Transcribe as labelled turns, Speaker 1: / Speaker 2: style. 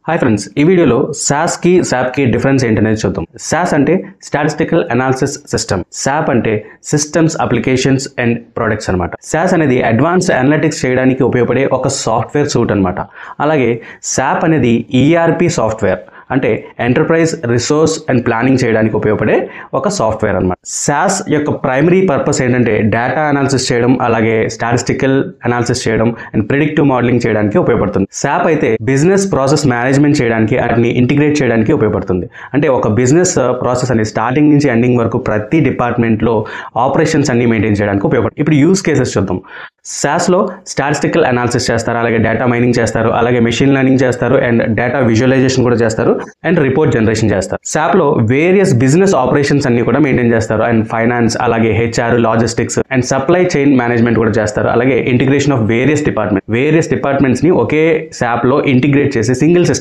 Speaker 1: Hi friends, ఈ వీడియోలో SAS కి SAP కి డిఫరెన్స్ ఏంటనేది చూద్దాం. SAS అంటే స్టాటిస్టికల్ అనాలిసిస్ సిస్టమ్, SAP అంటే సిస్టమ్స్ అప్లికేషన్స్ అండ్ ప్రొడక్ట్స్ అనమాట. SAS అనేది అడ్వాన్స్డ్ అనలిటిక్స్ చేయడానికి ఉపయోగపడే ఒక సాఫ్ట్వేర్ సూట్ అనమాట. అలాగే SAP అనేది ERP సాఫ్ట్వేర్, అంటే ఎంటర్ప్రైజ్ రిసోర్స్ అండ్ ప్లానింగ్ చేయడానికి ఉపయోగపడే ఒక సాఫ్ట్వేర్ అనమాట. SAS యొక్క ప్రైమరీ పర్పస్ ఏంటంటే డేటా అనాలిసిస్ చేయడం, అలాగే స్టాటిస్టికల్ అనాలిసిస్ చేయడం అండ్ ప్రిడిక్టివ్ మోడలింగ్ చేయడానికి ఉపయోగపడుతుంది. SAP అయితే బిజినెస్ ప్రాసెస్ మేనేజ్మెంట్ చేయడానికి, వాటిని ఇంటిగ్రేట్ చేయడానికి ఉపయోగపడుతుంది. అంటే ఒక బిజినెస్ ప్రాసెస్ అనేది స్టార్టింగ్ నుంచి ఎండింగ్ వరకు ప్రతి డిపార్ట్మెంట్లో ఆపరేషన్స్ అన్ని మెయింటైన్ చేయడానికి ఉపయోగపడుతుంది. ఇప్పుడు యూస్ కేసెస్ చూద్దాం. SASలో స్టాటిస్టికల్ అనాలిసిస్ చేస్తారు, అలాగే డేటా మైనింగ్ చేస్తారు, అలాగే మెషిన్ లెర్నింగ్ చేస్తారు అండ్ డేటా విజువలైజేషన్ కూడా చేస్తారు అండ్ రిపోర్ట్ జనరేషన్ చేస్తారు. SAPలో వేరియస్ బిజినెస్ ఆపరేషన్స్ అన్ని కూడా మెయింటైన్ చేస్తారు అండ్ ఫైనాన్స్, అలాగే HR, logistics and supply chain management కూడా చేస్తారు. అలాగే ఇంటిగ్రేషన్ ఆఫ్ వేరియస్ డిపార్ట్మెంట్స్ ని ఒకే SAPలో ఇంటిగ్రేట్ చేసి సింగిల్ సిస్టమ్